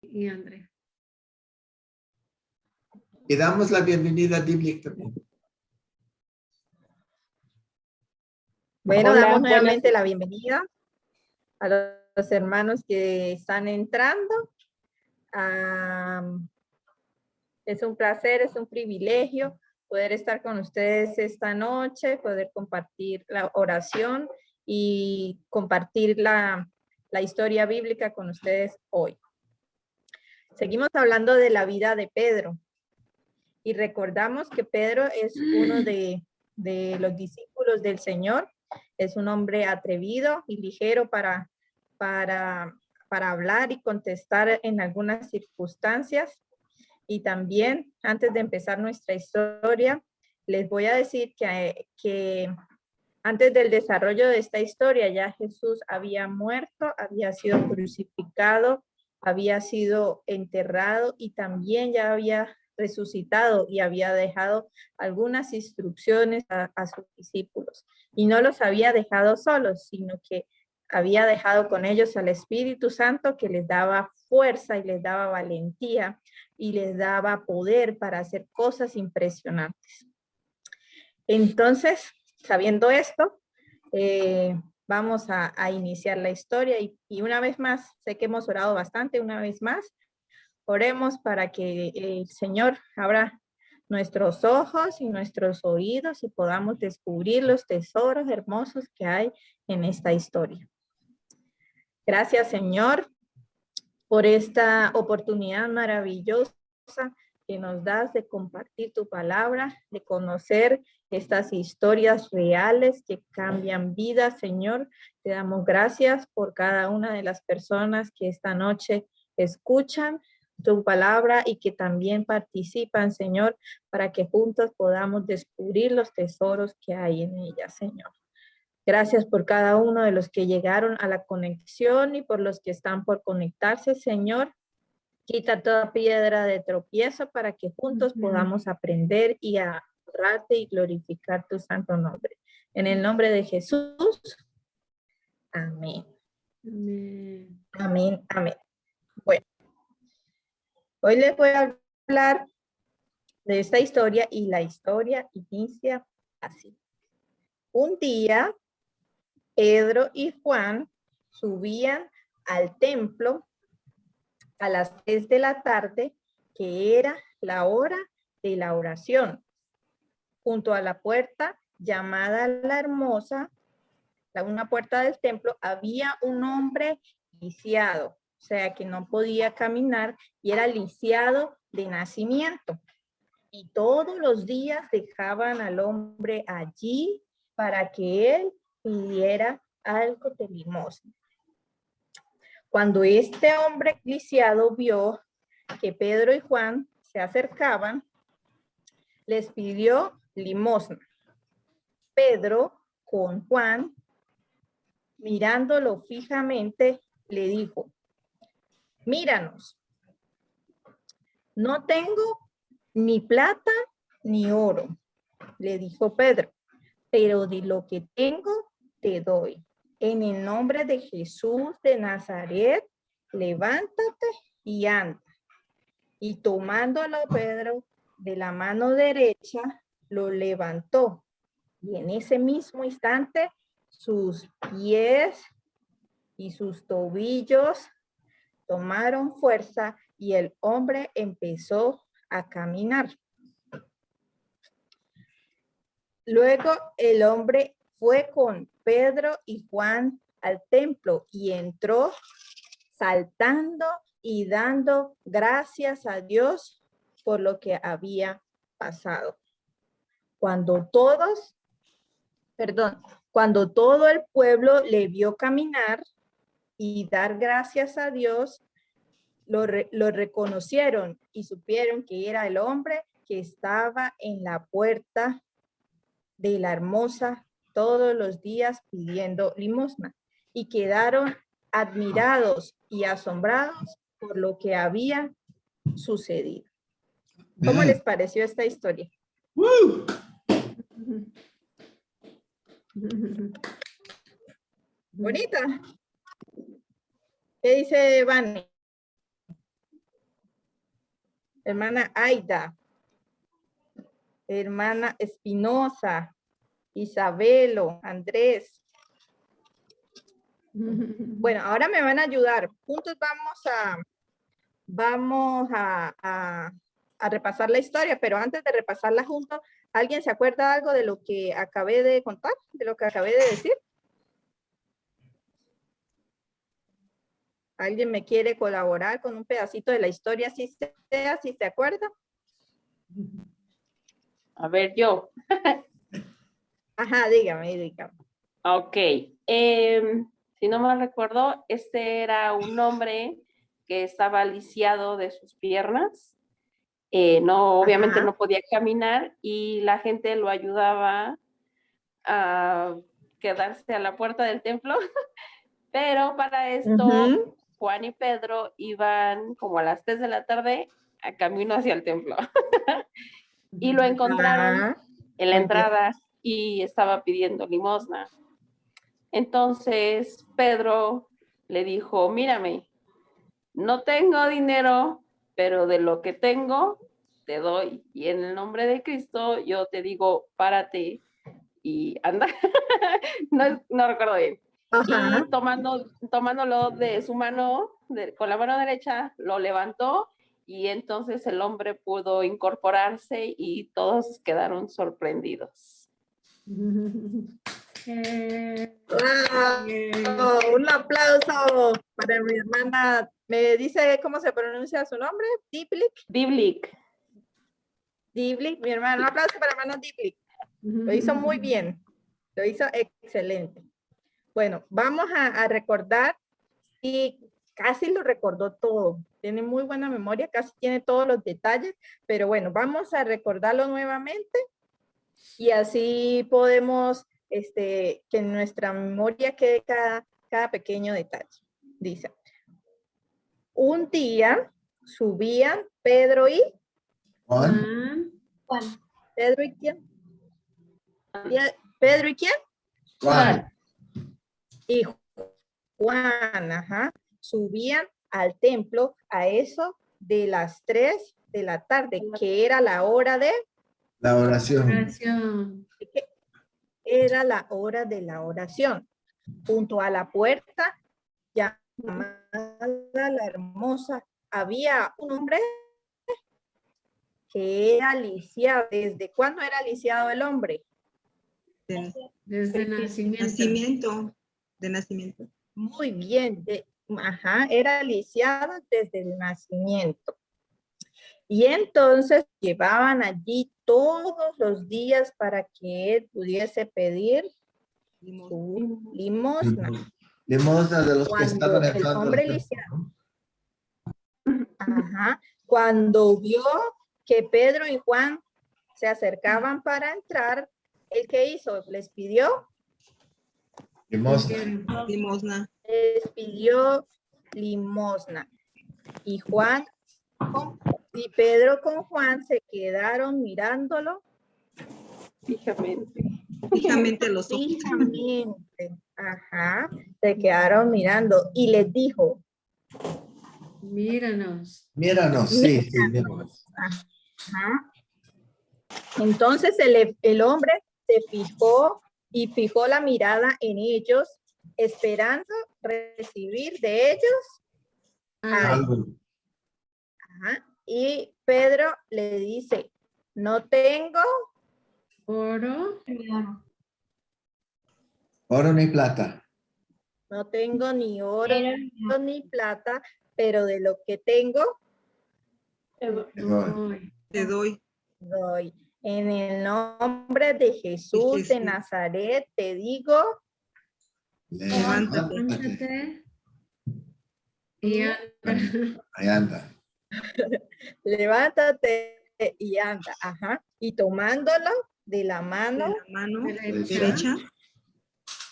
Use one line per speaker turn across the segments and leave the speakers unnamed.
y Andrea.
Y damos la bienvenida a Diblick también.
Bueno,
Hola,
damos
buenas.
nuevamente la bienvenida a los hermanos que están entrando. Es un placer, es un privilegio poder estar con ustedes esta noche, poder compartir la oración y compartir la historia bíblica con ustedes hoy. Seguimos hablando de la vida de Pedro y recordamos que Pedro es uno de los discípulos del Señor. Es un hombre atrevido y ligero para hablar y contestar en algunas circunstancias. Y también, antes de empezar nuestra historia, les voy a decir que antes del desarrollo de esta historia, ya Jesús había muerto, había sido crucificado, había sido enterrado y también ya había resucitado y había dejado algunas instrucciones a sus discípulos. Y no los había dejado solos, sino que había dejado con ellos al Espíritu Santo, que les daba fuerza y les daba valentía y les daba poder para hacer cosas impresionantes. Entonces, sabiendo esto, vamos a iniciar la historia y una vez más, sé que hemos orado bastante, una vez más, oremos para que el Señor abra nuestros ojos y nuestros oídos y podamos descubrir los tesoros hermosos que hay en esta historia. Gracias, Señor, por esta oportunidad maravillosa que nos das de compartir tu palabra, de conocer estas historias reales que cambian vidas, Señor. Te damos gracias por cada una de las personas que esta noche escuchan tu palabra y que también participan, Señor, para que juntos podamos descubrir los tesoros que hay en ella, Señor. Gracias por cada uno de los que llegaron a la conexión y por los que están por conectarse, Señor. Quita toda piedra de tropiezo para que juntos podamos aprender y honrarte y glorificar tu santo nombre. En el nombre de Jesús. Amén.
Amén.
Amén, amén. Bueno, hoy les voy a hablar de esta historia y la historia inicia así. Un día, Pedro y Juan subían al templo a las 3 de la tarde, que era la hora de la oración. Junto a la puerta llamada La Hermosa, una puerta del templo, había un hombre lisiado, o sea que no podía caminar y era lisiado de nacimiento. Y todos los días dejaban al hombre allí para que él pidiera algo de limosna. Cuando este hombre lisiado vio que Pedro y Juan se acercaban, les pidió limosna. Pedro, con Juan, mirándolo fijamente, le dijo: míranos, no tengo ni plata ni oro, le dijo Pedro, pero de lo que tengo te doy. En el nombre de Jesús de Nazaret, levántate y anda. Y tomándolo Pedro de la mano derecha, lo levantó. Y en ese mismo instante, sus pies y sus tobillos tomaron fuerza y el hombre empezó a caminar. Luego el hombre fue con Pedro y Juan al templo y entró saltando y dando gracias a Dios por lo que había pasado. Cuando todo el pueblo le vio caminar y dar gracias a Dios, lo reconocieron y supieron que era el hombre que estaba en la puerta de La Hermosa todos los días pidiendo limosna, y quedaron admirados y asombrados por lo que había sucedido. ¿Cómo les pareció esta historia? Bonita. ¿Qué dice Vane? hermana Aida, hermana Espinosa, Isabelo, Andrés. Bueno, ahora me van a ayudar. Juntos vamos a repasar la historia, pero antes de repasarla juntos, ¿alguien se acuerda algo de lo que acabé de contar, de lo que acabé de decir? ¿Alguien me quiere colaborar con un pedacito de la historia, si se acuerda?
A ver, yo.
Ajá, dígame.
Ok. Si no mal recuerdo, este era un hombre que estaba lisiado de sus piernas. No, obviamente
Ajá.
no podía caminar y la gente lo ayudaba a quedarse a la puerta del templo. Pero para esto,
Ujú.
Juan y Pedro iban como a las 3 de la tarde a camino hacia el templo. Y lo encontraron
Ah,
en la
muy bien.
entrada y estaba pidiendo limosna. Entonces Pedro le dijo, mírame, no tengo dinero, pero de lo que tengo te doy. Y en el nombre de Cristo yo te digo, párate y anda. No recuerdo bien.
Ajá.
Y tomándolo de su mano, con la mano derecha, lo levantó y entonces el hombre pudo incorporarse y todos quedaron sorprendidos.
¡Wow! Un aplauso para mi hermana. ¿Me dice cómo se pronuncia su nombre? Diblik.
Diblik.
Diblik, mi hermana. Un aplauso para mi hermana Diblik. Lo hizo muy bien. Lo hizo excelente. Bueno, vamos a recordar y casi lo recordó todo. Tiene muy buena memoria, casi tiene todos los detalles, pero bueno, vamos a recordarlo nuevamente y así podemos que en nuestra memoria quede cada pequeño detalle. Dice, un día subían Pedro y...
Juan.
¿Pedro y quién? ¿Pedro y quién?
Juan.
Y Juan, ajá, subían al templo a eso de las 3 de la tarde, que era la hora de...
La oración.
Era la hora de la oración. Junto a la puerta llamada la Hermosa, había un hombre que era lisiado. ¿Desde cuándo era lisiado el hombre?
Desde nacimiento.
De nacimiento.
Muy bien, era lisiado desde el nacimiento. Y entonces llevaban allí todos los días para que él pudiese pedir su limosna.
Limosna de los que
Cuando
estaban
el
entrando.
hombre lisiado, cuando vio que Pedro y Juan se acercaban para entrar, ¿el qué hizo? Les pidió
Limosna.
les pidió limosna. Y Juan y Pedro con Juan se quedaron mirándolo
Fijamente.
Fijamente los ojos.
fijamente. Se quedaron mirando y les dijo,
Míranos.
Míranos, sí, míranos.
Entonces el hombre se fijó y fijó la mirada en ellos, esperando recibir de ellos algo. Y Pedro le dice, no tengo
Oro.
Oro ni plata.
No tengo ni oro ni plata, pero de lo que tengo,
Te doy.
doy. En el nombre de Jesús de Nazaret te digo,
Levántate.
Levántate. Y anda.
Ahí anda.
levántate y anda. Y tomándolo de la mano
De la mano
Derecha.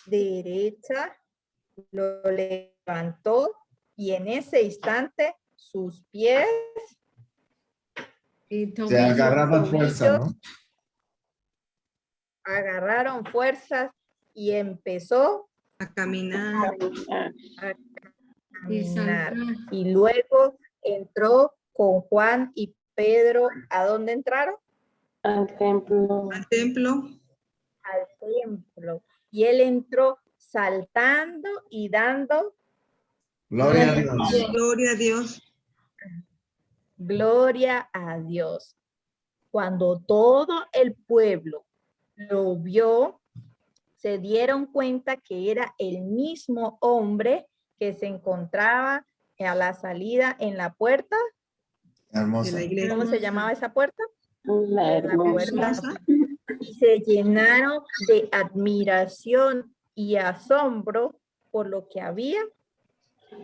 derecha, lo levantó y en ese instante sus pies
Y
Se agarraban fuerza, ¿no?
agarraron fuerzas y empezó
a caminar.
Y
caminar.
saltar.
Y luego entró con Juan y Pedro, ¿a dónde entraron?
Al templo.
Al templo.
Al templo. Y él entró saltando y dando
Gloria a Dios.
Gloria a Dios.
gloria a Dios. Cuando todo el pueblo lo vio, se dieron cuenta que era el mismo hombre que se encontraba a la salida en la puerta.
De
Hermosa.
la iglesia.
¿Cómo se llamaba esa puerta?
La hermosa.
Hermosa.
Y se llenaron de admiración y asombro por lo que había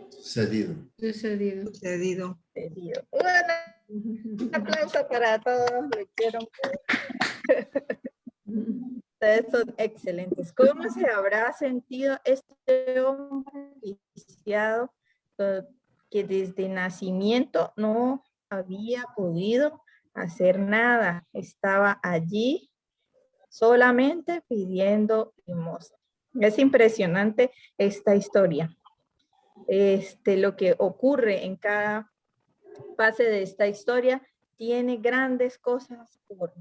Sucedido.
Sucedido.
Sucedido.
sucedido. Un aplauso para todos los que hicieron. Ustedes son excelentes. ¿Cómo se habrá sentido este hombre lisiado que desde nacimiento no había podido hacer nada? Estaba allí solamente pidiendo limosna. Es impresionante esta historia. Lo que ocurre en cada fase de esta historia tiene grandes cosas por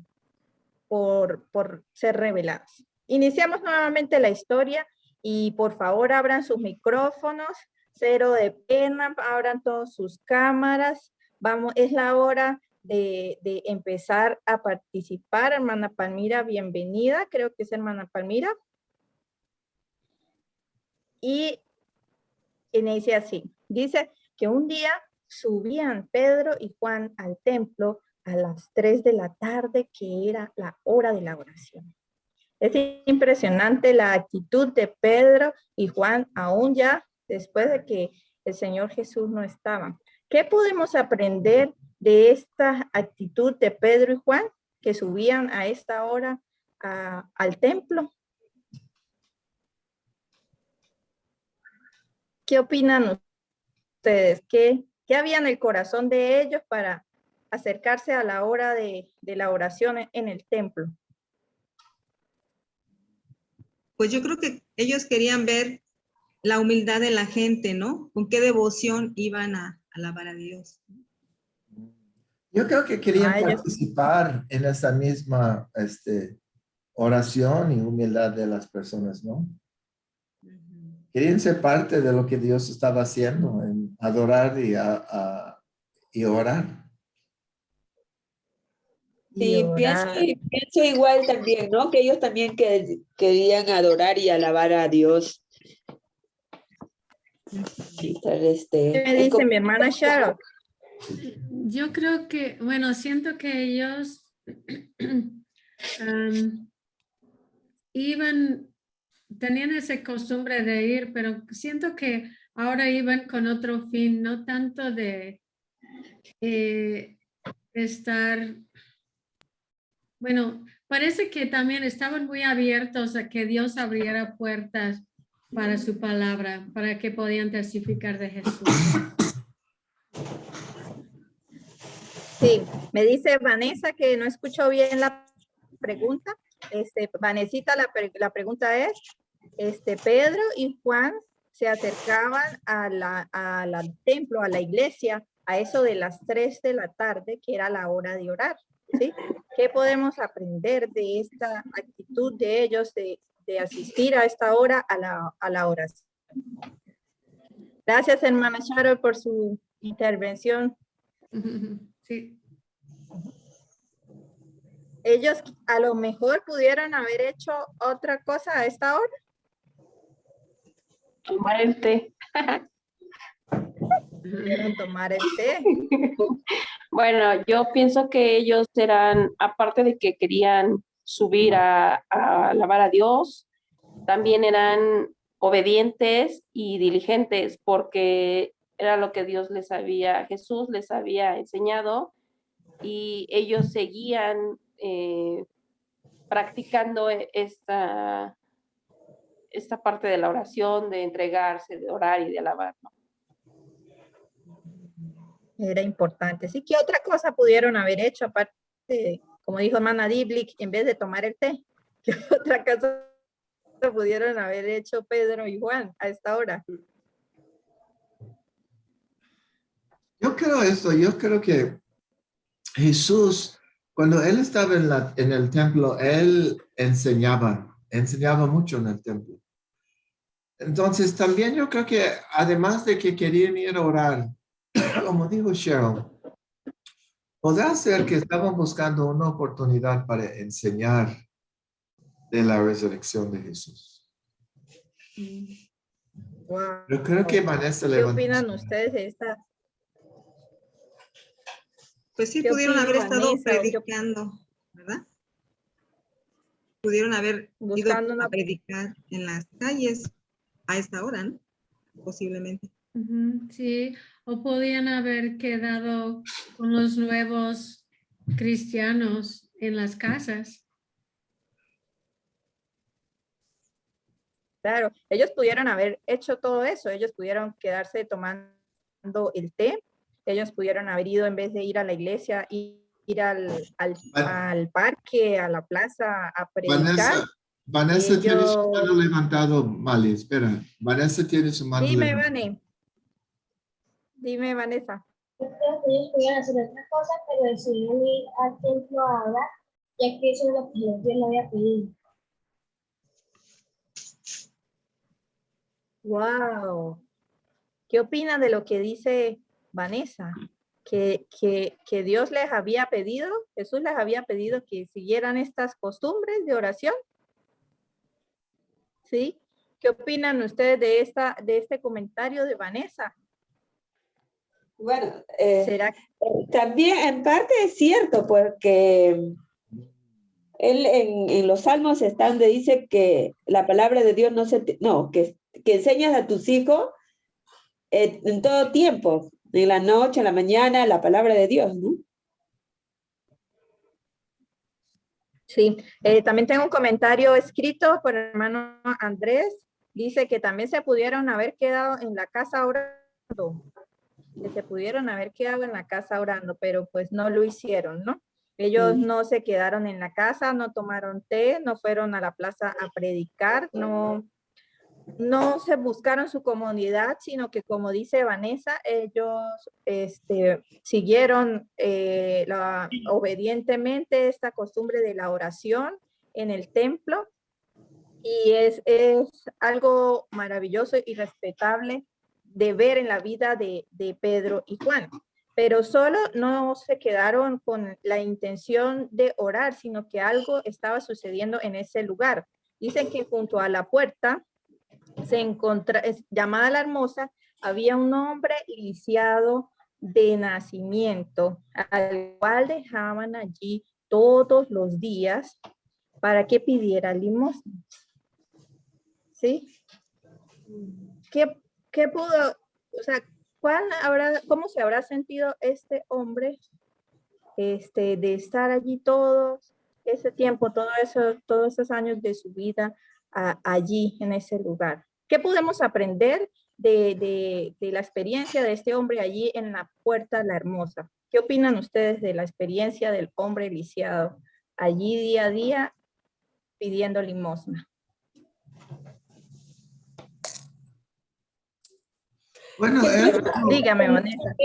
ser reveladas. Iniciamos nuevamente la historia y por favor abran sus micrófonos, cero de pena, abran todas sus cámaras. Vamos, es la hora de empezar a participar. Hermana Palmira, bienvenida, creo que es hermana Palmira. Y inicia así, dice que un día subían Pedro y Juan al templo a las 3 de la tarde, que era la hora de la oración. Es impresionante la actitud de Pedro y Juan, aún ya después de que el Señor Jesús no estaba. ¿Qué podemos aprender de esta actitud de Pedro y Juan que subían a esta hora al templo? ¿Qué opinan ustedes? ¿Qué había en el corazón de ellos para acercarse a la hora de la oración en el templo?
Pues yo creo que ellos querían ver la humildad de la gente, ¿no? Con qué devoción iban a alabar a Dios.
Yo creo que querían
ellos-
participar en esa misma oración y humildad de las personas, ¿no? Querían ser parte de lo que Dios estaba haciendo, en adorar y orar.
Y
Sí,
orar.
pienso igual también, ¿no? Que ellos también querían adorar y alabar a Dios. Sí,
¿Qué me dice mi hermana Sharon?
Yo creo que, bueno, siento que ellos tenían esa costumbre de ir, pero siento que ahora iban con otro fin, no tanto de estar, bueno, parece que también estaban muy abiertos a que Dios abriera puertas para su palabra, para que podían testificar de Jesús.
Sí, me dice Vanessa que no escuchó bien la pregunta. Vanesita, la pregunta es, Pedro y Juan se acercaban al templo, a la iglesia, a eso de las 3 de la tarde, que era la hora de orar, ¿sí? ¿Qué podemos aprender de esta actitud de ellos de asistir a esta hora a la oración? Gracias, hermana Sharon, por su intervención.
Sí.
Ellos a lo mejor pudieron haber hecho otra cosa a esta hora.
Tomar el té.
Pudieron tomar el té.
Bueno, yo pienso que ellos eran, aparte de que querían subir a alabar a Dios, también eran obedientes y diligentes porque era lo que Jesús les había enseñado y ellos seguían practicando esta parte de la oración, de entregarse, de orar y de alabar, ¿no?
Era importante. Sí, ¿qué otra cosa pudieron haber hecho aparte de, como dijo hermana Diblik, en vez de tomar el té? ¿Qué otra cosa pudieron haber hecho Pedro y Juan a esta hora?
Yo creo que Jesús, cuando él estaba en el templo, él enseñaba mucho en el templo. Entonces, también yo creo que además de que querían ir a orar, como dijo Cheryl, podrá ser que estaban buscando una oportunidad para enseñar de la resurrección de Jesús.
Wow.
Yo creo que Vanessa
¿Qué
levantó
opinan
su mano.
ustedes de esta?
Pues sí,
¿Qué
pudieron
opina
haber estado
Vanessa? ¿O qué
predicando, ¿verdad? Pudieron haber ido
buscando una...
a predicar en las calles a esta hora, ¿no? Posiblemente.
Ujú, sí, o podían haber quedado con los nuevos cristianos en las casas.
Claro, ellos pudieron haber hecho todo eso, ellos pudieron quedarse tomando el té, ellos pudieron haber ido en vez de ir a la iglesia, ir al parque, a la plaza a predicar.
Vanessa tiene su
Ellos,
mano levantado, Mali, espera. Vanessa tiene su mano
dime,
levantada.
Vane, dime, Vanessa.
Yo creo que ellos podían hacer otra cosa, pero decidieron ir al templo a orar, ya que eso es lo que Dios le había pedido.
Wow. ¿Qué opinan de lo que dice Vanessa? Que Dios les había pedido, Jesús les había pedido que siguieran estas costumbres de oración. ¿Sí? ¿Qué opinan ustedes de este comentario de Vanessa?
Bueno,
¿Será
también en parte es cierto, porque él en los Salmos está donde dice que la palabra de Dios que enseñas a tus hijos en todo tiempo, en la noche, en la mañana, la palabra de Dios, ¿no?
Sí, también tengo un comentario escrito por el hermano Andrés. Dice que también se pudieron haber quedado en la casa orando. Que se pudieron haber quedado en la casa orando, pero pues no lo hicieron, ¿no? Ellos no se quedaron en la casa, no tomaron té, no fueron a la plaza a predicar, no se buscaron su comodidad, sino que como dice Vanessa, ellos siguieron obedientemente esta costumbre de la oración en el templo, y es algo maravilloso y respetable de ver en la vida de Pedro y Juan. Pero solo no se quedaron con la intención de orar, sino que algo estaba sucediendo en ese lugar. Dicen que junto a la puerta llamada La Hermosa, había un hombre lisiado de nacimiento, al cual dejaban allí todos los días para que pidiera limosna. ¿Sí? ¿Qué pudo, o sea, cómo se habrá sentido este hombre de estar allí todo ese tiempo, todos esos años de su vida allí en ese lugar? ¿Qué podemos aprender de la experiencia de este hombre allí en la Puerta La Hermosa? ¿Qué opinan ustedes de la experiencia del hombre lisiado allí día a día pidiendo limosna?
Bueno,
Dígame, Vanessa.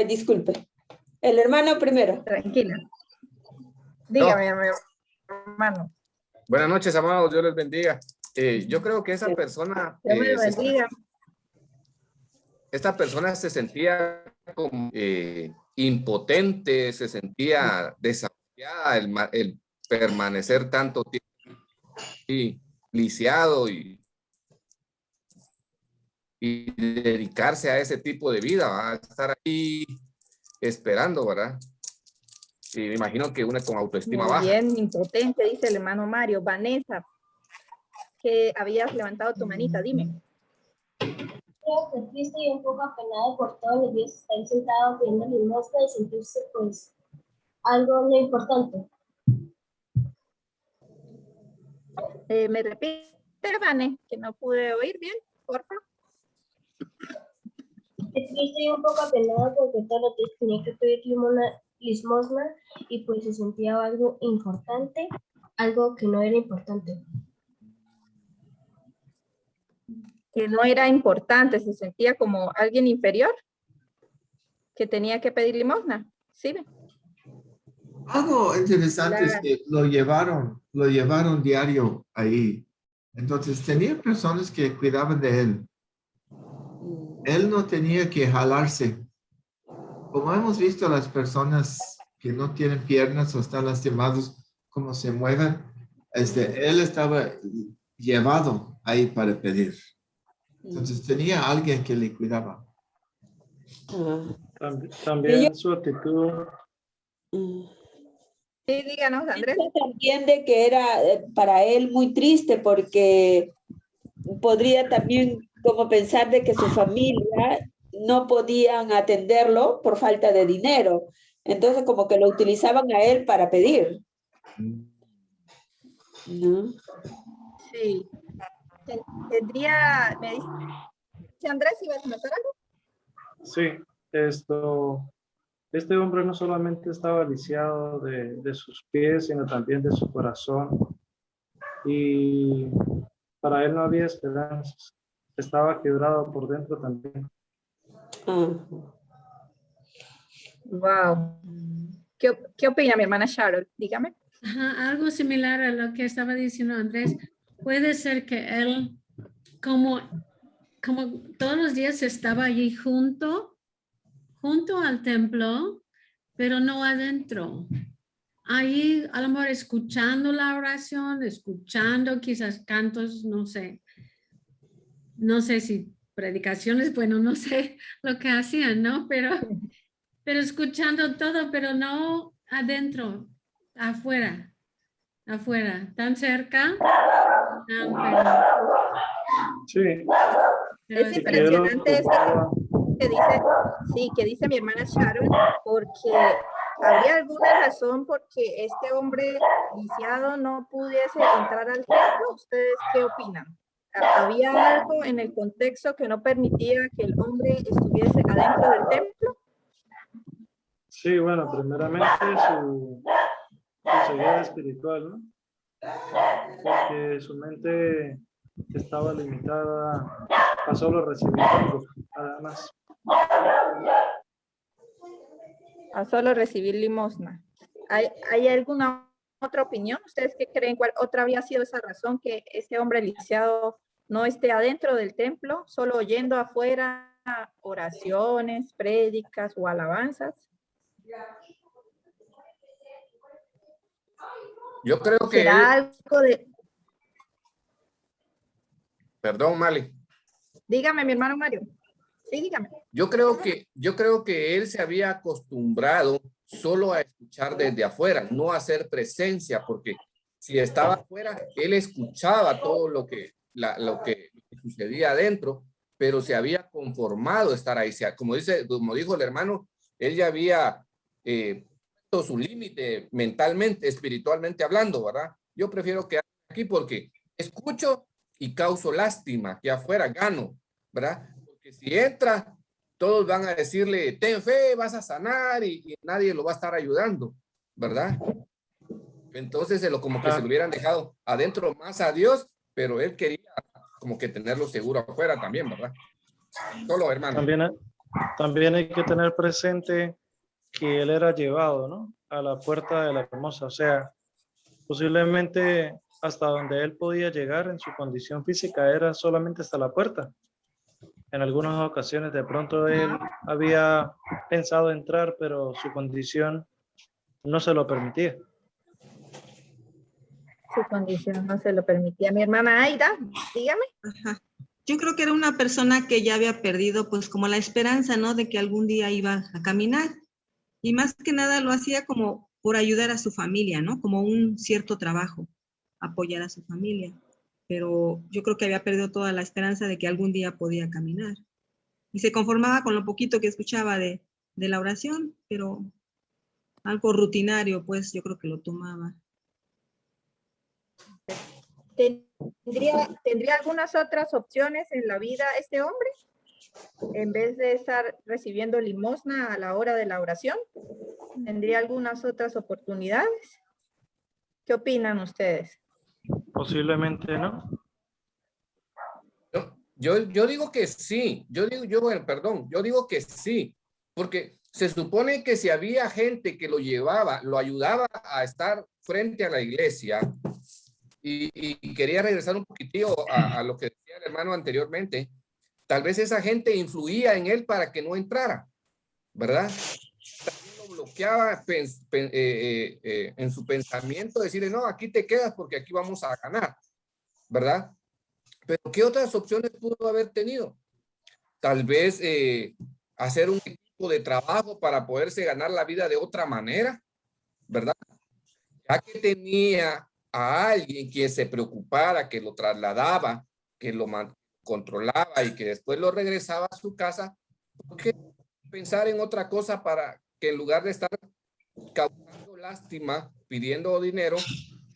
Disculpe. El hermano primero.
Tranquila. Dígame, hermano.
Buenas noches, amados. Dios les bendiga. Yo creo que esa persona, esta persona se sentía como impotente, se sentía desafiada el permanecer tanto tiempo y lisiado y dedicarse a ese tipo de vida, a estar ahí esperando, ¿verdad? Y me imagino que una con autoestima baja.
Bien, impotente, dice el hermano Mario. Vanessa, que habías levantado tu manita, dime.
Creo que triste y un poco apenado por todos los días estar sentado viendo limosna y sentirse pues algo no importante.
¿Me repite, Vane, que no pude oír bien, por favor?
Es triste y un poco apenado porque todos los días tenía que pedir limosna y pues se sentía algo importante, algo que no era importante.
Que no era importante, se sentía como alguien inferior que tenía que pedir limosna. ¿Sí?
Algo interesante es
Claro.
que lo llevaron diario ahí. Entonces tenía personas que cuidaban de él. Él no tenía que jalarse. Como hemos visto las personas que no tienen piernas o están lastimados, cómo se mueven, él estaba llevado ahí para pedir. Entonces tenía alguien que le cuidaba.
Ah,
También su actitud,
mm.
Sí, díganos, Andrés.
Pienso también de que era para él muy triste porque podría también como pensar de que su familia no podían atenderlo por falta de dinero. Entonces como que lo utilizaban a él para pedir. ¿No?
Sí. Tendría, me dice Andrés, ¿ibas a comentar algo?
sí, este hombre no solamente estaba lisiado de sus pies, sino también de su corazón. Y para él no había esperanzas. Estaba quebrado por dentro también.
Ah.
Wow. ¿Qué opina mi hermana Sharon? Dígame.
Ajá, algo similar a lo que estaba diciendo Andrés. Puede ser que él, como todos los días estaba allí junto al templo, pero no adentro. Ahí a lo mejor escuchando la oración, escuchando quizás cantos, no sé si predicaciones, bueno, no sé lo que hacían, ¿no? Pero escuchando todo, pero no adentro, afuera, tan cerca, pero
Sí,
Es
y que él
impresionante esto
ocupaba,
que dice, sí, que dice mi hermana Sharon, porque habría alguna razón porque este hombre lisiado no pudiese entrar al templo. ¿Ustedes qué opinan? ¿Había algo en el contexto que no permitía que el hombre estuviese adentro del templo?
sí, bueno, primeramente su ceguera espiritual, ¿no? Porque su mente estaba limitada a solo recibir algo, nada más.
A solo recibir limosna. ¿Hay alguna otra opinión? ¿Ustedes qué creen? ¿Cuál otra había sido esa razón que este hombre lisiado no esté adentro del templo, solo oyendo afuera oraciones, prédicas o alabanzas?
Yo creo que
¿Será
él,
algo de...?
perdón, Mali.
Dígame, mi hermano Mario. Sí, dígame.
Yo creo que él se había acostumbrado solo a escuchar desde afuera, no a hacer presencia, porque si estaba afuera, él escuchaba todo lo que sucedía adentro, pero se había conformado estar ahí. Como dijo el hermano, él ya había puesto su límite mentalmente, espiritualmente hablando, ¿verdad? Yo prefiero quedarme aquí porque escucho y causo lástima, que afuera gano, ¿verdad? Porque si entra, todos van a decirle, ten fe, vas a sanar y nadie lo va a estar ayudando, ¿verdad? Entonces, como que se lo hubieran dejado adentro más a Dios, pero él quería como que tenerlo seguro afuera también, ¿verdad? Solo, hermano.
También hay que tener presente que él era llevado, ¿no? A la puerta de la hermosa, o sea, posiblemente hasta donde él podía llegar en su condición física era solamente hasta la puerta. En algunas ocasiones de pronto él había pensado entrar, pero su condición no se lo permitía.
Su condición no se lo permitía. Mi hermana Aida, dígame.
Ajá. Yo creo que era una persona que ya había perdido pues como la esperanza, ¿no? De que algún día iba a caminar. Y más que nada lo hacía como por ayudar a su familia, ¿no? Como un cierto trabajo, apoyar a su familia. Pero yo creo que había perdido toda la esperanza de que algún día podía caminar. Y se conformaba con lo poquito que escuchaba de la oración, pero algo rutinario, pues yo creo que lo tomaba.
¿Tendría algunas otras opciones en la vida este hombre? En vez de estar recibiendo limosna a la hora de la oración, ¿tendría algunas otras oportunidades? ¿Qué opinan ustedes?
Posiblemente no.
Yo digo que sí, yo digo que sí, porque Se supone que si había gente que lo llevaba, lo ayudaba a estar frente a la iglesia y quería regresar un poquitillo a lo que decía el hermano anteriormente, tal vez esa gente influía en él para que no entrara, ¿verdad? También lo bloqueaba en su pensamiento, decirle, no, aquí te quedas porque aquí vamos a ganar, ¿verdad? Pero ¿qué otras opciones pudo haber tenido? Tal vez hacer un equipo de trabajo para poderse ganar la vida de otra manera, ¿verdad? Ya que tenía a alguien quien se preocupara, que lo trasladaba, que lo controlaba y que después lo regresaba a su casa, ¿por qué pensar en otra cosa para que en lugar de estar causando lástima, pidiendo dinero,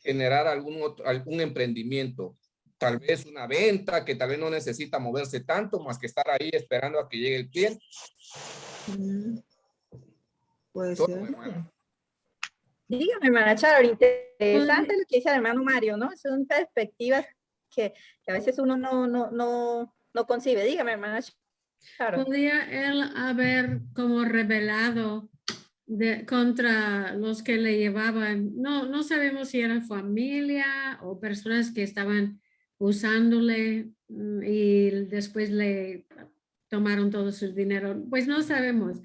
generar algún emprendimiento? Tal vez una venta que tal vez no necesita moverse tanto, más que estar ahí esperando a que llegue el cliente.
Puede
Solo,
ser.
hermano.
Dígame, hermana Charo, interesante lo que dice el hermano Mario, ¿no? Son perspectivas que a veces uno no concibe. Dígame, hermana Charo.
¿Podía él haber como rebelado contra los que le llevaban? No sabemos si eran familia o personas que estaban usándole y después le tomaron todo su dinero. Pues no sabemos,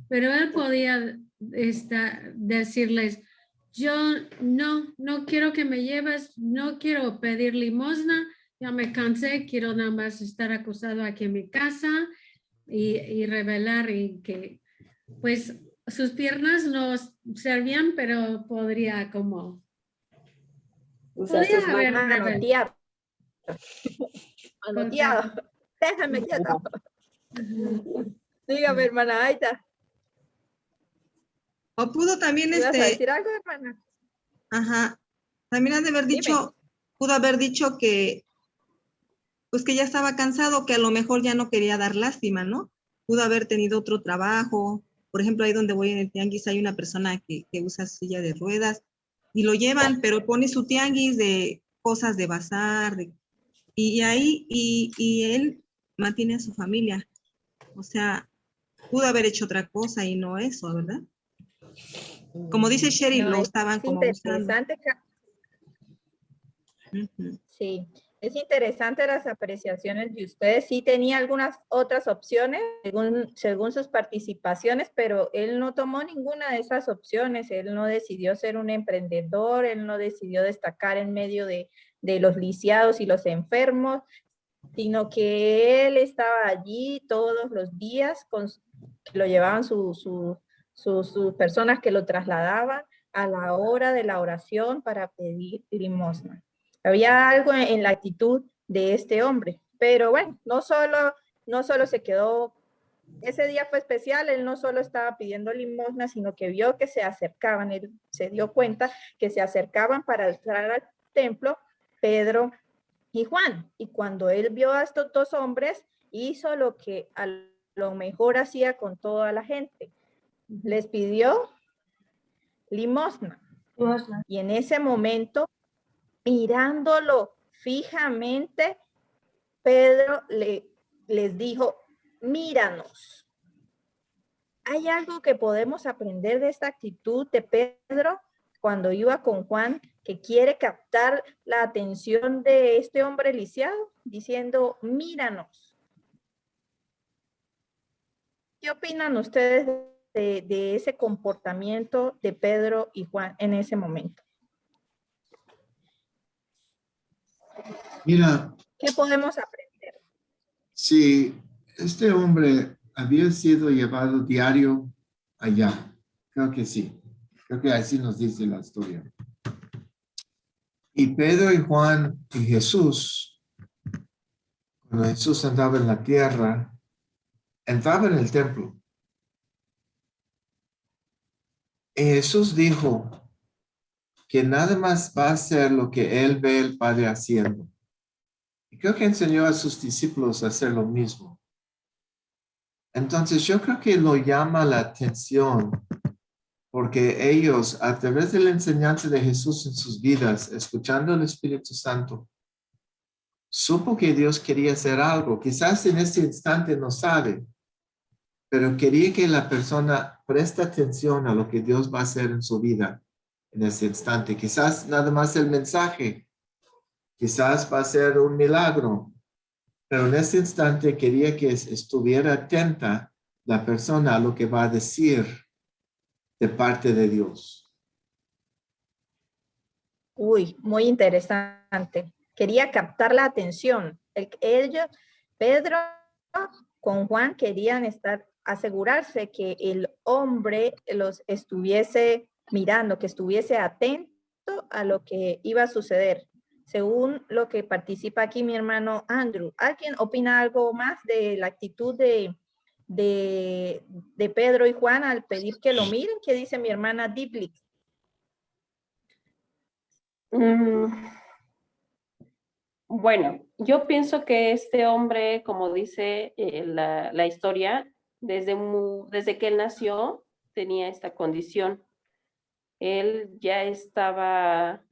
pero él podía decirles, yo no quiero que me lleves, no quiero pedir limosna, ya me cansé, quiero nada más estar acostado aquí en mi casa y revelar y que pues sus piernas no servían, pero podría como
Usar sus manos.
Manoteado. Manoteado. Déjame quieto. Dígame, hermana Aida.
O pudo también
¿Ibas a decir algo, hermana?
Ajá. También han de haber dicho, pudo haber dicho que pues que ya estaba cansado, que a lo mejor ya no quería dar lástima, ¿no? Pudo haber tenido otro trabajo. Por ejemplo, ahí donde voy en el tianguis hay una persona que usa silla de ruedas y lo llevan, pero pone su tianguis de cosas de bazar, y ahí, y él mantiene a su familia. O sea, pudo haber hecho otra cosa y no eso, ¿verdad? Como dice Sherry,
No,
lo
es
estaban como usando.
interesante. Sí, es interesante las apreciaciones de ustedes. Sí tenía algunas otras opciones según sus participaciones, pero él no tomó ninguna de esas opciones. Él no decidió ser un emprendedor, él no decidió destacar en medio de los lisiados y los enfermos, sino que él estaba allí todos los días, lo llevaban sus personas que lo trasladaban a la hora de la oración para pedir limosna. Había algo en la actitud de este hombre, pero bueno, no solo se quedó, ese día fue especial, él no solo estaba pidiendo limosna, sino que vio que se acercaban, él se dio cuenta que se acercaban para entrar al templo Pedro y Juan, y cuando él vio a estos dos hombres, hizo lo que a lo mejor hacía con toda la gente, les pidió limosna. Y en ese momento, mirándolo fijamente, Pedro les dijo, míranos. ¿Hay algo que podemos aprender de esta actitud de Pedro cuando iba con Juan, que quiere captar la atención de este hombre lisiado, diciendo, míranos? ¿Qué opinan ustedes de ese comportamiento de Pedro y Juan en ese momento?
Mira.
¿Qué podemos aprender?
Sí, este hombre había sido llevado diario allá. Creo que sí. Creo que así nos dice la historia. Y Pedro y Juan y Jesús, cuando Jesús andaba en la tierra, entraba en el templo. Y Jesús dijo que nada más va a hacer lo que él ve el Padre haciendo. Y creo que enseñó a sus discípulos a hacer lo mismo. Entonces yo creo que lo llama la atención porque ellos, a través de la enseñanza de Jesús en sus vidas, escuchando al Espíritu Santo, supo que Dios quería hacer algo. Quizás en este instante no sabe, pero quería que la persona preste atención a lo que Dios va a hacer en su vida en ese instante. Quizás nada más el mensaje, quizás va a ser un milagro, pero en ese instante quería que estuviera atenta la persona a lo que va a decir de parte de Dios.
Uy, muy interesante. Quería captar la atención. Pedro con Juan querían asegurarse que el hombre los estuviese mirando, que estuviese atento a lo que iba a suceder. Según lo que participa aquí mi hermano Andrew, ¿alguien opina algo más de la actitud de Pedro y Juan al pedir que lo miren? ¿Qué dice mi hermana Diplik?
Bueno, yo pienso que este hombre, como dice la historia, desde que él nació tenía esta condición. Él ya estaba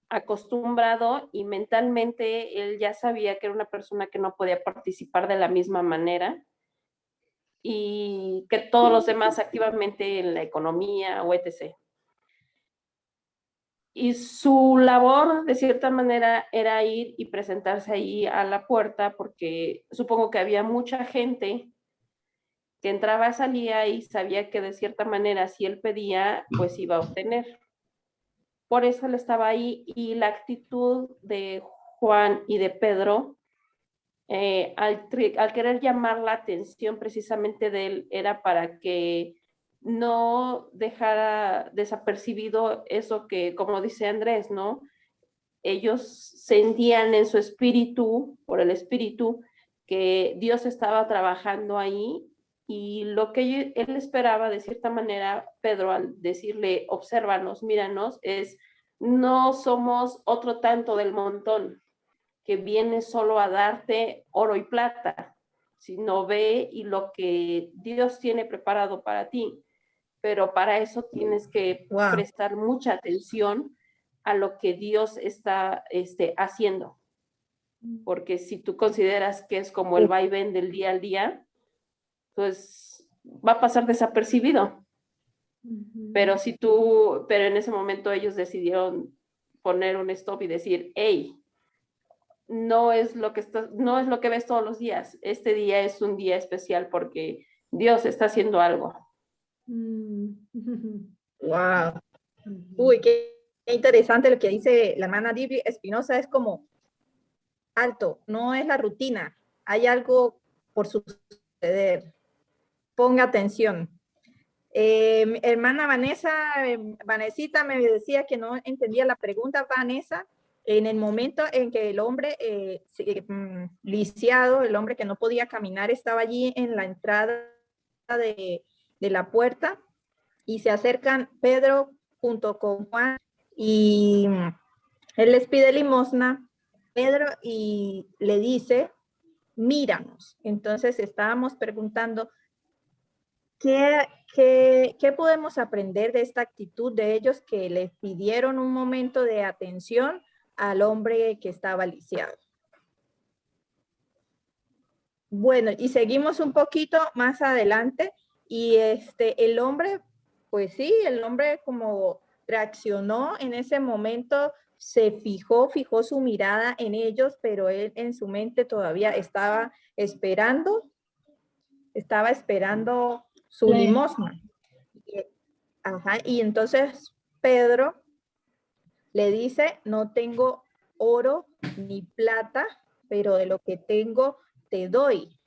acostumbrado y mentalmente él ya sabía que era una persona que no podía participar de la misma manera y que todos los demás activamente en la economía o etc. Y su labor, de cierta manera, era ir y presentarse ahí a la puerta, porque supongo que había mucha gente que entraba, salía y sabía que de cierta manera, si él pedía, pues iba a obtener. Por eso él estaba ahí, y la actitud de Juan y de Pedro, al querer llamar la atención precisamente de él, era para que no dejara desapercibido eso que, como dice Andrés, ¿no? Ellos sentían en su espíritu, por el espíritu, que Dios estaba trabajando ahí, y lo que él esperaba, de cierta manera, Pedro, al decirle, obsérvanos, míranos, es, no somos otro tanto del montón que viene solo a darte oro y plata, sino ve y lo que Dios tiene preparado para ti. Pero para eso tienes que prestar mucha atención a lo que Dios está haciendo. Porque si tú consideras que es como el vaivén del día al día, pues va a pasar desapercibido. Pero pero en ese momento ellos decidieron poner un stop y decir, hey, no es lo que ves todos los días. Este día es un día especial porque Dios está haciendo algo.
Wow. Uy, qué interesante lo que dice la hermana Diplik Espinosa. Es como, alto, no es la rutina, hay algo por suceder. Ponga atención. Hermana Vanesita me decía que no entendía la pregunta. Vanessa, en el momento en que el hombre lisiado, el hombre que no podía caminar, estaba allí en la entrada de la puerta, y se acercan Pedro junto con Juan, y él les pide limosna, Pedro, y le dice, míranos. Entonces estábamos preguntando, ¿qué podemos aprender de esta actitud de ellos, que les pidieron un momento de atención al hombre que estaba lisiado? Bueno, y seguimos un poquito más adelante, y el hombre, pues sí, el hombre como reaccionó en ese momento, se fijó su mirada en ellos, pero él en su mente todavía estaba esperando su limosna. Ajá, y entonces Pedro le dice, no tengo oro ni plata, pero de lo que tengo te doy.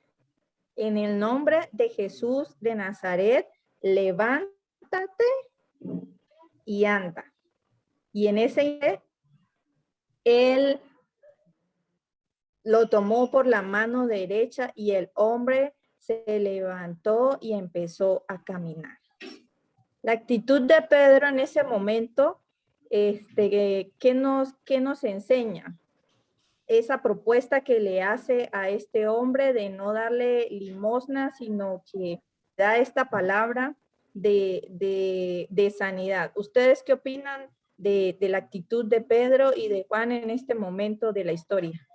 En el nombre de Jesús de Nazaret, levántate y anda. Y en ese él lo tomó por la mano derecha, y el hombre se levantó y empezó a caminar. La actitud de Pedro en ese momento, ¿qué nos enseña? Esa propuesta que le hace a este hombre de no darle limosna, sino que da esta palabra de sanidad. ¿Ustedes qué opinan de la actitud de Pedro y de Juan en este momento de la historia?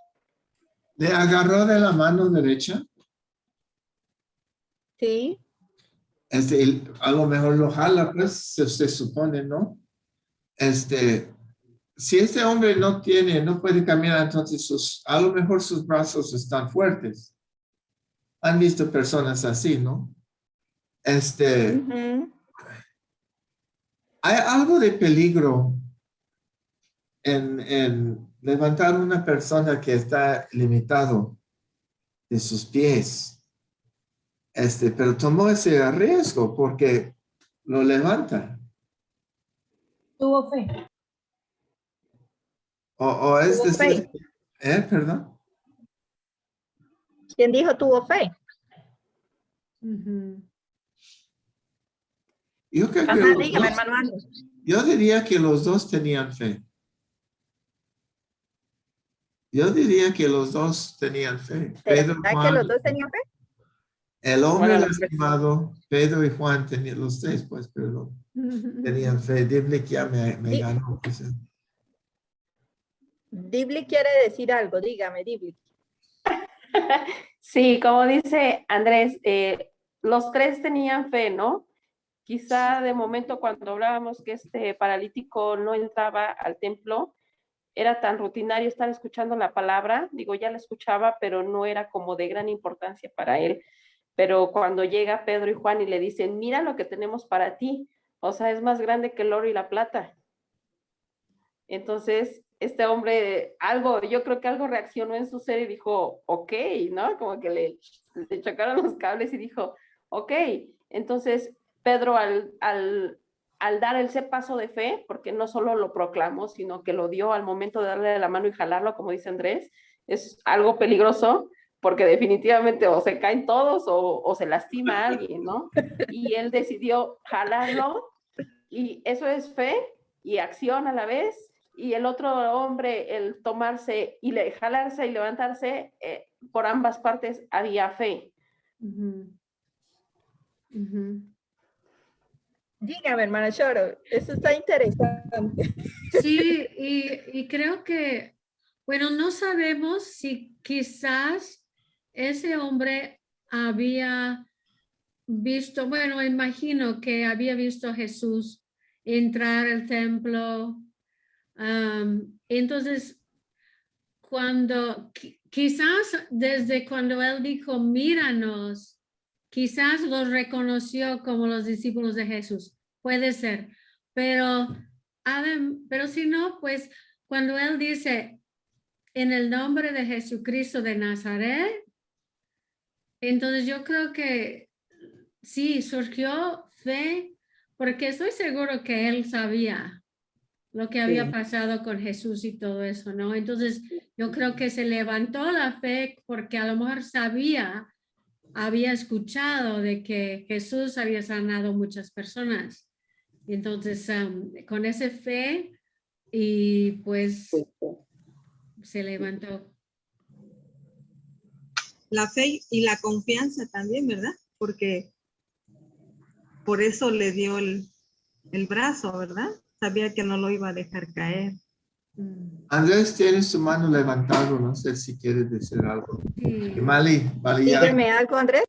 ¿Le agarró de la mano derecha?
Sí.
A lo mejor lo jala, pues se supone, ¿no? Si este hombre no puede caminar, entonces a lo mejor sus brazos están fuertes. Han visto personas así, ¿no?
Ujú.
Hay algo de peligro en levantar una persona que está limitado de sus pies. Pero tomó ese riesgo porque lo levanta.
Tuvo fe.
O es
Tuvo
decir,
fe.
perdón.
¿Quién dijo tuvo fe?
Ujú.
Yo creo que
Ajá,
los
dígame,
dos,
hermano Ángel.
yo diría que los dos tenían fe. Yo diría que los dos tenían fe. Pedro y
¿Será que
Juan,
los dos tenían fe?
el hombre
Bueno, los tres.
lastimado, Pedro y Juan tenían, los tres, pues, perdón, tenían fe. Dile que ya me
Di-
ganó. Pues.
Dibli quiere decir algo, dígame, Dibli.
Sí, como dice Andrés, los tres tenían fe, ¿no? Quizá de momento cuando hablábamos que este paralítico no entraba al templo, era tan rutinario estar escuchando la palabra, digo, ya la escuchaba, pero no era como de gran importancia para él. Pero cuando llega Pedro y Juan y le dicen, mira lo que tenemos para ti, o sea, es más grande que el oro y la plata. Entonces, este hombre, yo creo que algo reaccionó en su ser y dijo, ok, ¿no? Como que le chocaron los cables y dijo, ok. Entonces, Pedro al dar ese paso de fe, porque no solo lo proclamó, sino que lo dio al momento de darle la mano y jalarlo, como dice Andrés, es algo peligroso, porque definitivamente o se caen todos o se lastima a alguien, ¿no? Y él decidió jalarlo, y eso es fe y acción a la vez. Y el otro hombre, el tomarse y jalarse y levantarse, por ambas partes había fe.
Ujú. Ujú.
Dígame, hermana Choro, eso está interesante.
Sí, y creo que, bueno, no sabemos si quizás ese hombre había visto, bueno, imagino que había visto a Jesús entrar al templo. Entonces, quizás desde cuando él dijo, míranos, quizás los reconoció como los discípulos de Jesús. Puede ser, pero si no, pues cuando él dice, en el nombre de Jesucristo de Nazaret, entonces yo creo que sí, surgió fe, porque estoy seguro que él sabía lo que había pasado con Jesús y todo eso, ¿no? Entonces, yo creo que se levantó la fe porque a lo mejor había escuchado de que Jesús había sanado muchas personas. Entonces, con esa fe y pues se levantó.
La fe y la confianza también, ¿verdad? Porque por eso le dio el brazo, ¿verdad? Sabía que no lo iba a dejar caer.
Andrés tiene su mano levantado, no sé si quiere decir algo.
Sí.
Mali, ya.
Dígame algo, Andrés.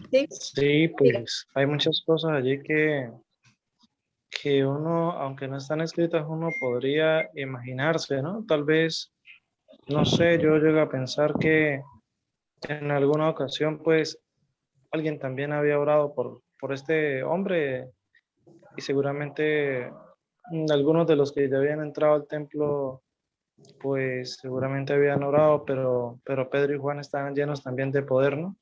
Sí.
Sí, pues hay muchas cosas allí que uno, aunque no están escritas, uno podría imaginarse, ¿no? Tal vez, no sé, yo llego a pensar que en alguna ocasión, pues, alguien también había orado por este hombre y seguramente algunos de los que ya habían entrado al templo, pues seguramente habían orado, pero Pedro y Juan estaban llenos también de poder, ¿no?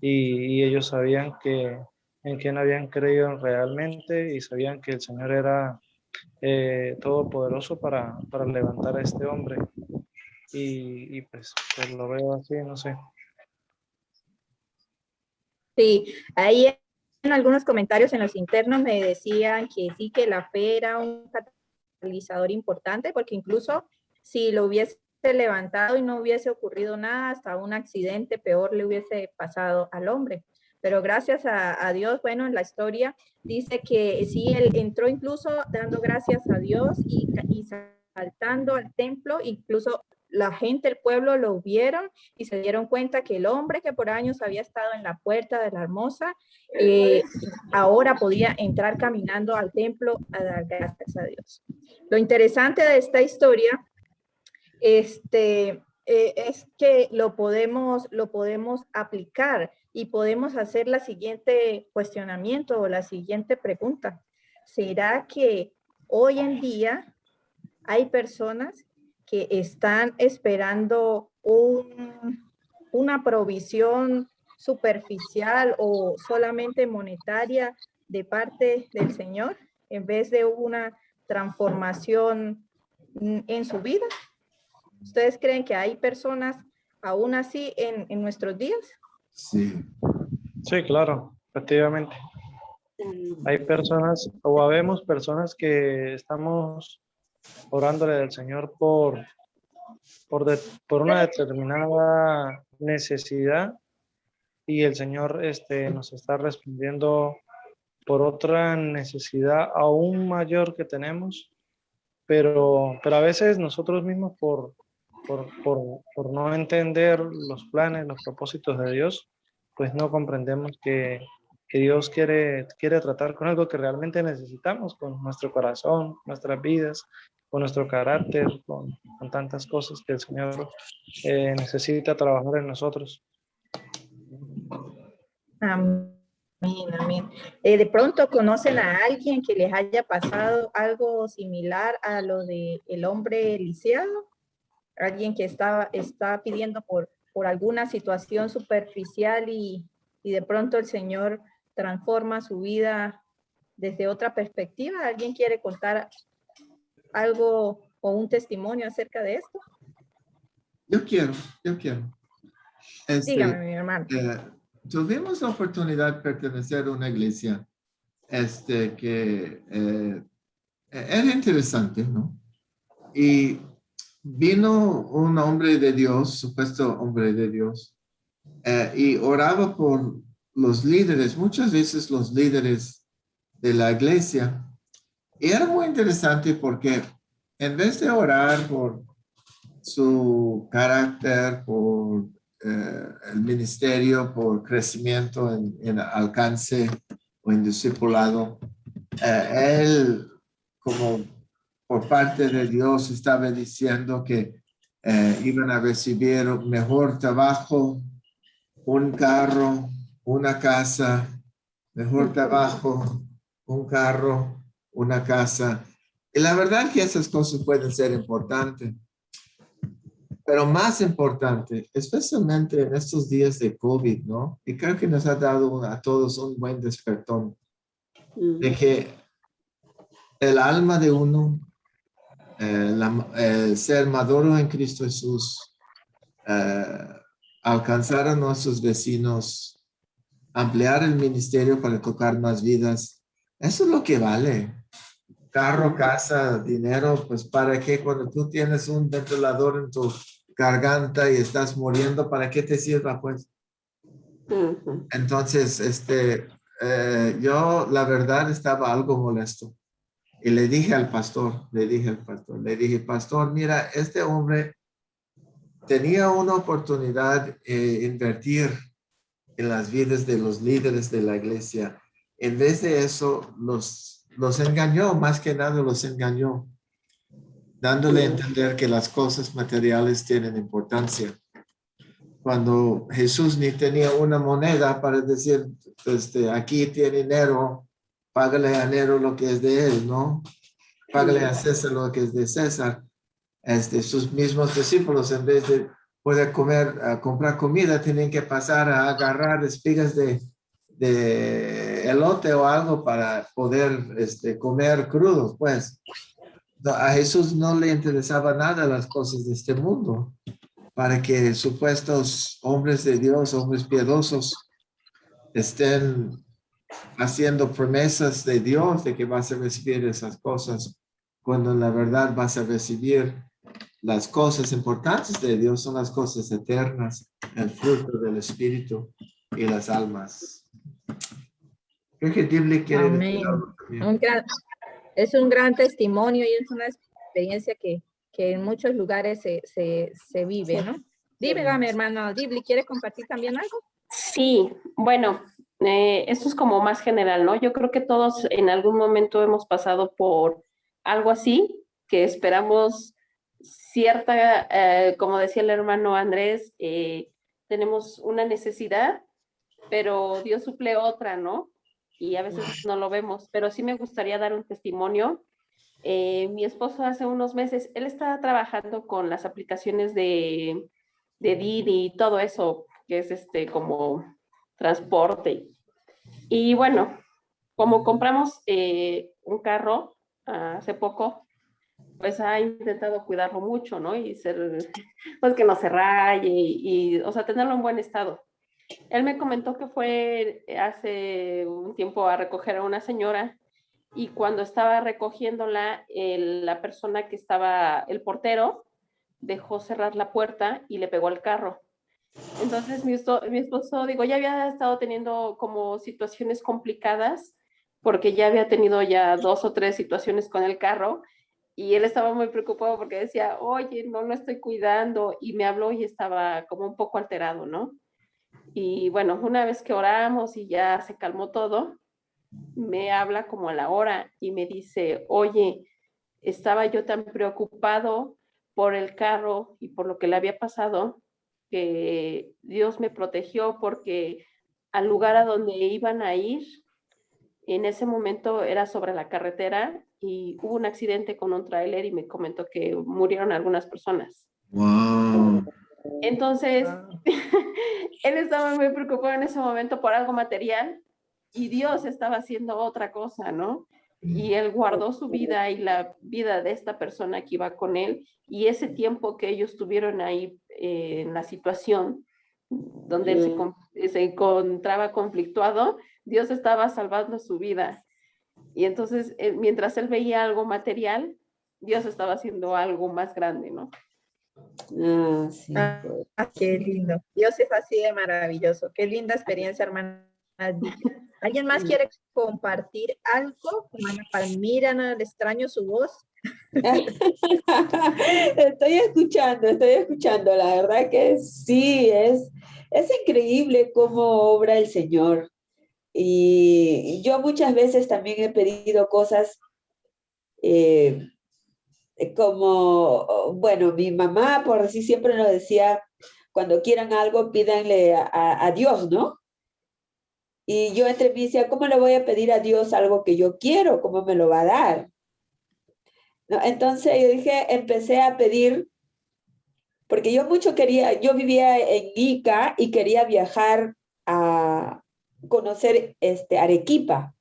Y ellos sabían en quién habían creído realmente y sabían que el Señor era todopoderoso para levantar a este hombre. Y pues lo veo así, no sé.
Sí, ahí en algunos comentarios en los internos me decían que sí, que la fe era un catalizador importante, porque incluso si lo hubiese levantado y no hubiese ocurrido nada, hasta un accidente peor le hubiese pasado al hombre. Pero gracias a Dios, bueno, en la historia dice que sí, él entró incluso dando gracias a Dios y saltando al templo, incluso la gente, el pueblo lo vieron y se dieron cuenta que el hombre que por años había estado en la puerta de la hermosa, ahora podía entrar caminando al templo a dar gracias a Dios. Lo interesante de esta historia es que lo podemos aplicar y podemos hacer la siguiente cuestionamiento o la siguiente pregunta. ¿Será que hoy en día hay personas que están esperando una provisión superficial o solamente monetaria de parte del Señor en vez de una transformación en su vida? ¿Ustedes creen que hay personas aún así en nuestros días?
Sí.
Sí, claro, efectivamente. Hay personas o habemos personas que estamos orándole al Señor por una determinada necesidad y el Señor nos está respondiendo por otra necesidad aún mayor que tenemos, pero a veces nosotros mismos por no entender los planes, los propósitos de Dios, pues no comprendemos que Dios quiere tratar con algo que realmente necesitamos, con nuestro corazón, nuestras vidas, con nuestro carácter, con tantas cosas que el Señor necesita trabajar en nosotros.
Amén, amén. ¿De pronto conocen a alguien que les haya pasado algo similar a lo del hombre lisiado? Alguien que está pidiendo por alguna situación superficial y de pronto el Señor transforma su vida desde otra perspectiva. ¿Alguien quiere contar algo o un testimonio acerca de esto?
Yo quiero.
Dígame, mi hermano.
Tuvimos la oportunidad de pertenecer a una iglesia que era interesante, ¿no? Y vino un hombre de Dios, supuesto hombre de Dios, y oraba por los líderes, muchas veces los líderes de la iglesia. Y era muy interesante porque en vez de orar por su carácter, por el ministerio, por crecimiento en alcance o en discipulado, él, como por parte de Dios, estaba diciendo que iban a recibir mejor trabajo, un carro, una casa, mejor trabajo, un carro, una casa. Y la verdad que esas cosas pueden ser importantes. Pero más importante, especialmente en estos días de COVID, ¿no? Y creo que nos ha dado a todos un buen despertón de que el alma de uno, ser maduro en Cristo Jesús, alcanzar a nuestros vecinos, ampliar el ministerio para tocar más vidas, eso es lo que vale. Carro, casa, dinero, pues ¿para qué? Cuando tú tienes un ventilador en tu garganta y estás muriendo, ¿para qué te sirva, pues? Entonces, yo la verdad estaba algo molesto. Y le dije, pastor, pastor, mira, este hombre tenía una oportunidad de invertir en las vidas de los líderes de la iglesia. En vez de eso, los engañó, más que nada los engañó, dándole a entender que las cosas materiales tienen importancia. Cuando Jesús ni tenía una moneda para decir, aquí tiene dinero, págale a Nero lo que es de él, ¿no? Págale a César lo que es de César. Sus mismos discípulos, en vez de poder comprar comida, tienen que pasar a agarrar espigas de elote o algo para poder comer crudos, pues. A Jesús no le interesaba nada las cosas de este mundo, para que supuestos hombres de Dios, hombres piadosos, estén haciendo promesas de Dios de que vas a recibir esas cosas, cuando en la verdad vas a recibir las cosas importantes de Dios, son las cosas eternas, el fruto del Espíritu y las almas. Creo que Dibley quiere decir algo también.
Es un gran testimonio y es una experiencia que en muchos lugares se vive, ¿no? Dígame, hermano Ghibli, ¿quiere compartir también algo?
Sí, bueno, esto es como más general, ¿no? Yo creo que todos en algún momento hemos pasado por algo así, que esperamos cierta, como decía el hermano Andrés, tenemos una necesidad, pero Dios suple otra, ¿no? Y a veces no lo vemos, pero sí me gustaría dar un testimonio. Mi esposo hace unos meses, él estaba trabajando con las aplicaciones de Didi y todo eso, que es como transporte. Y bueno, como compramos un carro hace poco, pues ha intentado cuidarlo mucho, ¿no? Y ser, pues que no se raye o sea, tenerlo en buen estado. Él me comentó que fue hace un tiempo a recoger a una señora y cuando estaba recogiéndola, la persona que estaba, el portero, dejó cerrar la puerta y le pegó al carro. Entonces mi esposo, digo, ya había estado teniendo como situaciones complicadas porque ya había tenido ya 2 o 3 situaciones con el carro y él estaba muy preocupado porque decía, oye, no lo estoy cuidando, y me habló y estaba como un poco alterado, ¿no? Y bueno, una vez que oramos y ya se calmó todo, me habla como a la hora y me dice, oye, estaba yo tan preocupado por el carro y por lo que le había pasado, que Dios me protegió porque al lugar a donde iban a ir, en ese momento era sobre la carretera y hubo un accidente con un tráiler y me comentó que murieron algunas personas.
Wow.
Entonces, él estaba muy preocupado en ese momento por algo material y Dios estaba haciendo otra cosa, ¿no? Y él guardó su vida y la vida de esta persona que iba con él, y ese tiempo que ellos tuvieron ahí en la situación donde él se encontraba conflictuado, Dios estaba salvando su vida. Y entonces, mientras él veía algo material, Dios estaba haciendo algo más grande, ¿no?
Sí.
Qué lindo. Dios es así de maravilloso. Qué linda experiencia, hermana. ¿Alguien más quiere compartir algo? Hermana Palmira, no, le extraño su voz.
Estoy escuchando. La verdad que sí, es increíble cómo obra el Señor. Y yo muchas veces también he pedido cosas como, bueno, mi mamá, por decir, siempre nos decía, cuando quieran algo, pídanle a Dios, ¿no? Y yo entre mí decía, ¿cómo le voy a pedir a Dios algo que yo quiero? ¿Cómo me lo va a dar? ¿No? Entonces yo dije, empecé a pedir, porque yo vivía en Ica y quería viajar a conocer Arequipa.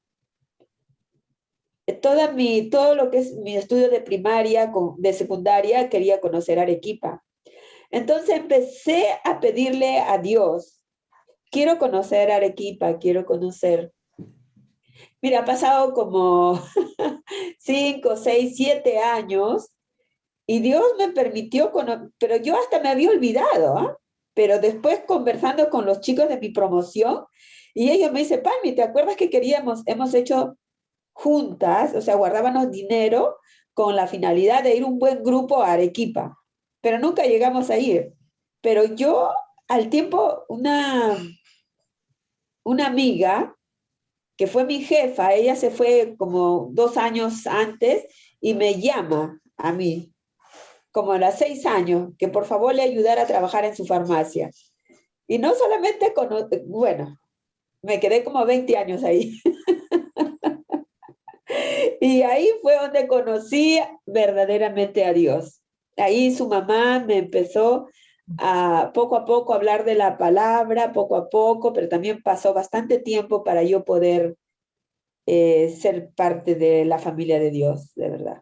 Todo lo que es mi estudio de primaria, de secundaria, quería conocer Arequipa. Entonces empecé a pedirle a Dios, quiero conocer Arequipa, quiero conocer. Mira, ha pasado como 5, 6, 7 años y Dios me permitió, pero yo hasta me había olvidado, ¿eh? Pero después conversando con los chicos de mi promoción, y ellos me dicen, Palmi, ¿te acuerdas que hemos hecho juntas, o sea, guardábamos dinero con la finalidad de ir un buen grupo a Arequipa, pero nunca llegamos a ir? Pero yo, al tiempo, una amiga, que fue mi jefa, ella se fue como 2 años antes y me llama a mí, como a los 6 años, que por favor le ayudara a trabajar en su farmacia. Y no solamente, bueno, me quedé como 20 años ahí. Y ahí fue donde conocí verdaderamente a Dios. Ahí su mamá me empezó poco a poco hablar de la palabra, poco a poco, pero también pasó bastante tiempo para yo poder ser parte de la familia de Dios, de verdad.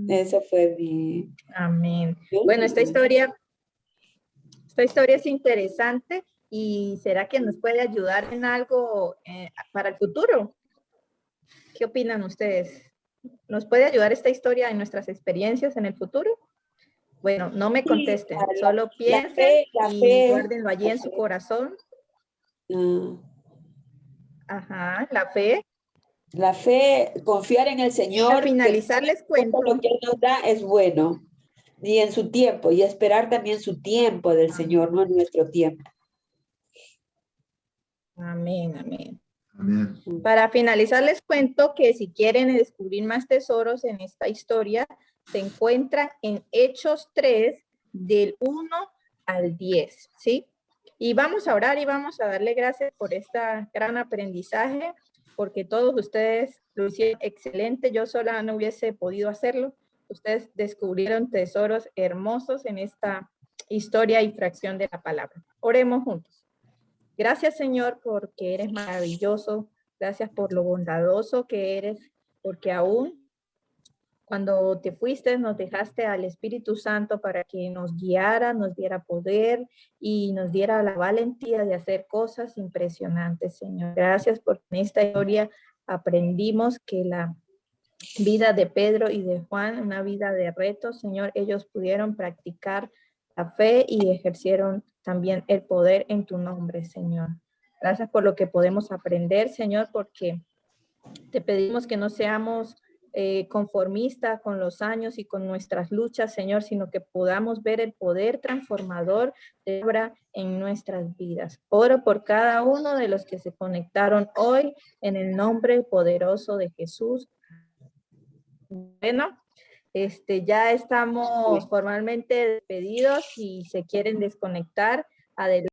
Eso fue mi...
Amén. Bueno, esta historia es interesante, y ¿será que nos puede ayudar en algo para el futuro? ¿Qué opinan ustedes? ¿Nos puede ayudar esta historia en nuestras experiencias en el futuro? Bueno, no me contesten, solo piensen y guárdenlo allí en su corazón. Ajá, la fe.
La fe, confiar en el Señor.
Al finalizar les cuento.
Lo que Él nos da es bueno. Y en su tiempo. Y esperar también su tiempo del Señor, no nuestro tiempo.
Amén, amén.
Amén.
Para finalizar les cuento que si quieren descubrir más tesoros en esta historia, se encuentran en Hechos 3 del 1 al 10, ¿sí? Y vamos a orar y vamos a darle gracias por este gran aprendizaje, porque todos ustedes lo hicieron excelente. Yo sola no hubiese podido hacerlo. Ustedes descubrieron tesoros hermosos en esta historia y fracción de la palabra. Oremos juntos. Gracias, Señor, porque eres maravilloso. Gracias por lo bondadoso que eres, porque aún cuando te fuiste nos dejaste al Espíritu Santo para que nos guiara, nos diera poder y nos diera la valentía de hacer cosas impresionantes, Señor. Gracias porque en esta historia aprendimos que la vida de Pedro y de Juan, una vida de retos, Señor, ellos pudieron practicar la fe y ejercieron también el poder en tu nombre, Señor. Gracias por lo que podemos aprender, Señor, porque te pedimos que no seamos conformistas con los años y con nuestras luchas, Señor, sino que podamos ver el poder transformador de obra en nuestras vidas. Oro por cada uno de los que se conectaron hoy en el nombre poderoso de Jesús. Bueno, ya estamos formalmente despedidos. Si se quieren desconectar, adelante.